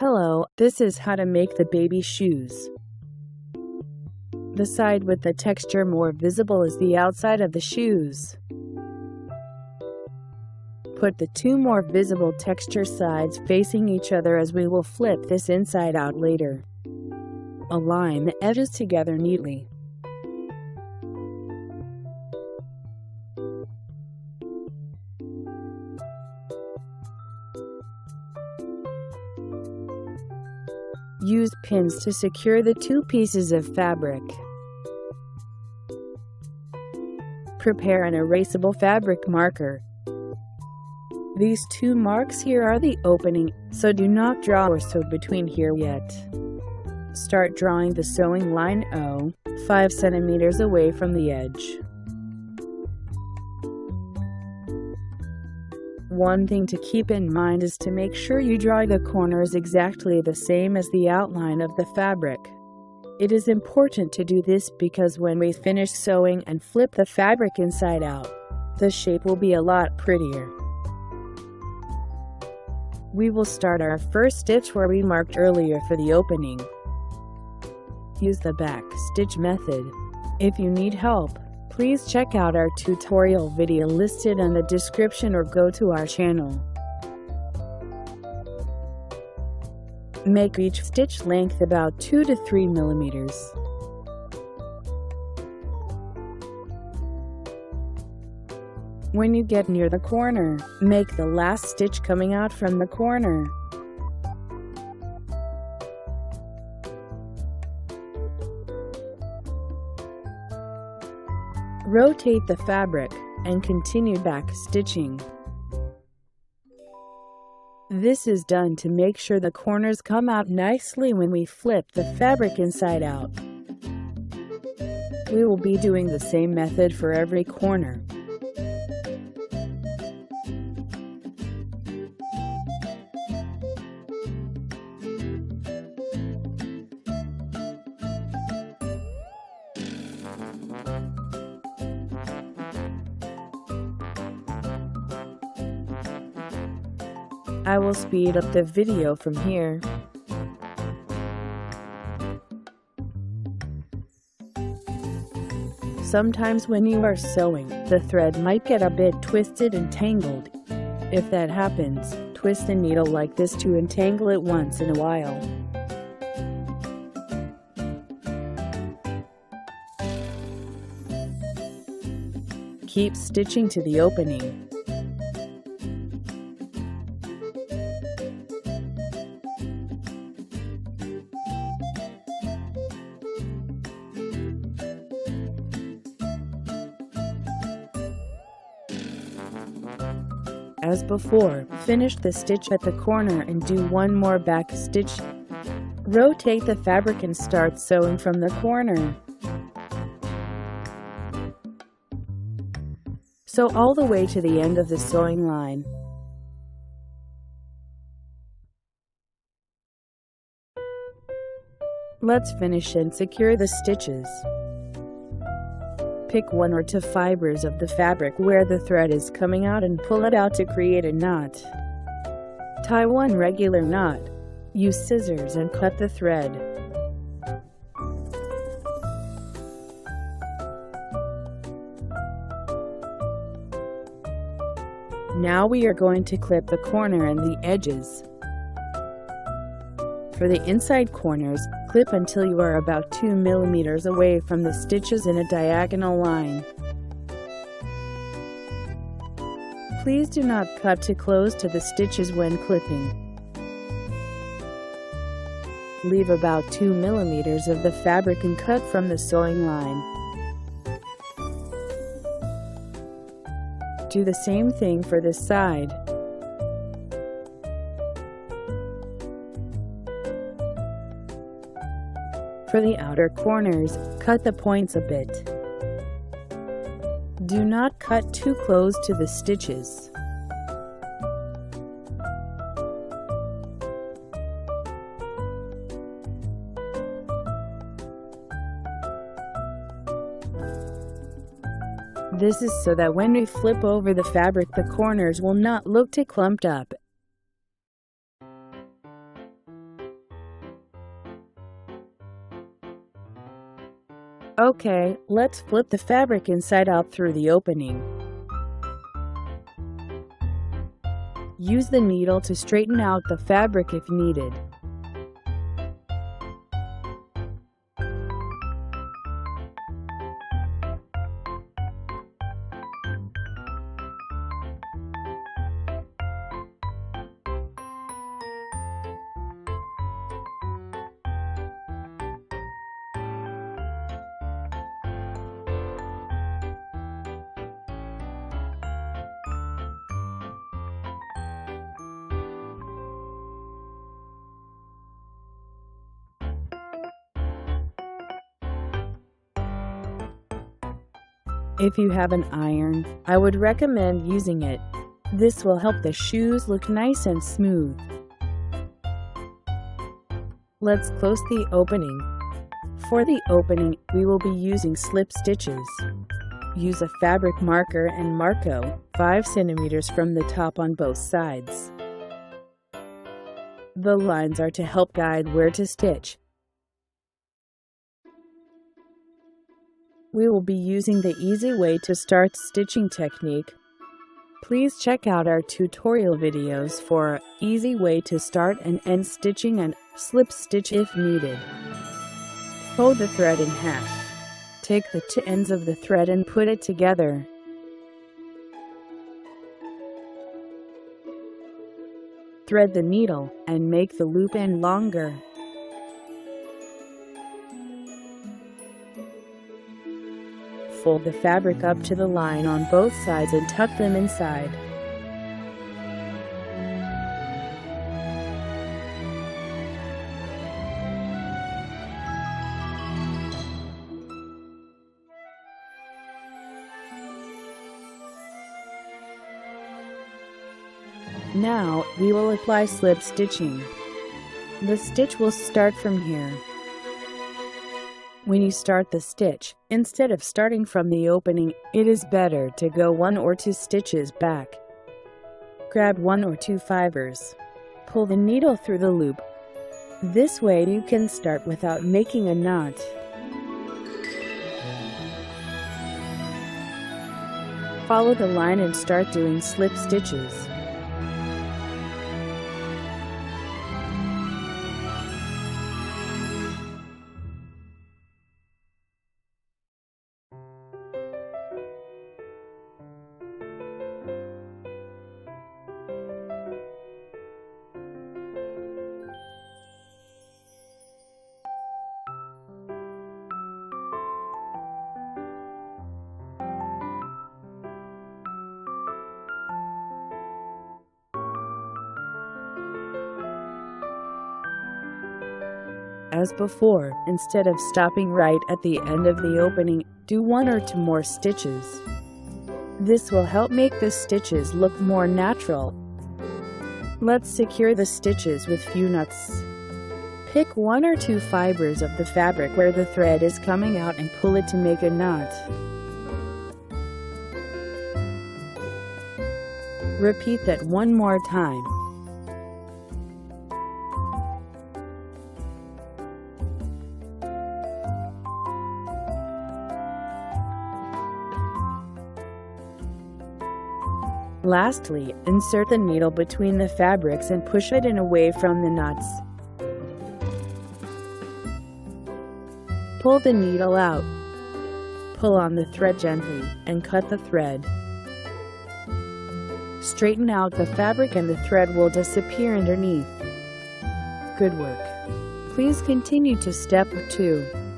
Hello, this is how to make the baby shoes. The side with the texture more visible is the outside of the shoes. Put the two more visible texture sides facing each other as we will flip this inside out later. Align the edges together neatly. Use pins to secure the two pieces of fabric. Prepare an erasable fabric marker. These two marks here are the opening, so do not draw or sew between here yet. Start drawing the sewing line 5 centimeters away from the edge. One thing to keep in mind is to make sure you draw the corners exactly the same as the outline of the fabric. It is important to do this because when we finish sewing and flip the fabric inside out, the shape will be a lot prettier. We will start our first stitch where we marked earlier for the opening. Use the back stitch method. If you need help, please check out our tutorial video listed in the description or go to our channel. Make each stitch length about 2 to 3 millimeters. When you get near the corner, make the last stitch coming out from the corner. Rotate the fabric and continue back stitching. This is done to make sure the corners come out nicely when we flip the fabric inside out. We will be doing the same method for every corner. I will speed up the video from here. Sometimes when you are sewing, the thread might get a bit twisted and tangled. If that happens, twist the needle like this to untangle it once in a while. Keep stitching to the opening. As before, finish the stitch at the corner and do one more back stitch. Rotate the fabric and start sewing from the corner. Sew all the way to the end of the sewing line. Let's finish and secure the stitches. Pick 1 or 2 fibers of the fabric where the thread is coming out and pull it out to create a knot. Tie one regular knot. Use scissors and cut the thread. Now we are going to clip the corner and the edges. For the inside corners, clip until you are about 2 millimeters away from the stitches in a diagonal line. Please do not cut too close to the stitches when clipping. Leave about 2 millimeters of the fabric and cut from the sewing line. Do the same thing for this side. For the outer corners, cut the points a bit. Do not cut too close to the stitches. This is so that when we flip over the fabric, the corners will not look too clumped up. Okay, let's flip the fabric inside out through the opening. Use the needle to straighten out the fabric if needed. If you have an iron, I would recommend using it. This will help the shoes look nice and smooth. Let's close the opening. For the opening, we will be using slip stitches. Use a fabric marker and marco 5 cm from the top on both sides. The lines are to help guide where to stitch. We will be using the easy way to start stitching technique. Please check out our tutorial videos for easy way to start and end stitching and slip stitch if needed. Fold the thread in half. Take the two ends of the thread and put it together. Thread the needle and make the loop end longer. Fold the fabric up to the line on both sides and tuck them inside. Now, we will apply slip stitching. The stitch will start from here. When you start the stitch, instead of starting from the opening, it is better to go 1 or 2 stitches back. Grab 1 or 2 fibers. Pull the needle through the loop. This way you can start without making a knot. Follow the line and start doing slip stitches. As before, instead of stopping right at the end of the opening, do 1 or 2 more stitches. This will help make the stitches look more natural. Let's secure the stitches with few knots. Pick 1 or 2 fibers of the fabric where the thread is coming out and pull it to make a knot. Repeat that 1 more time. Lastly, insert the needle between the fabrics and push it in away from the knots. Pull the needle out. Pull on the thread gently and cut the thread. Straighten out the fabric and the thread will disappear underneath. Good work. Please continue to step 2.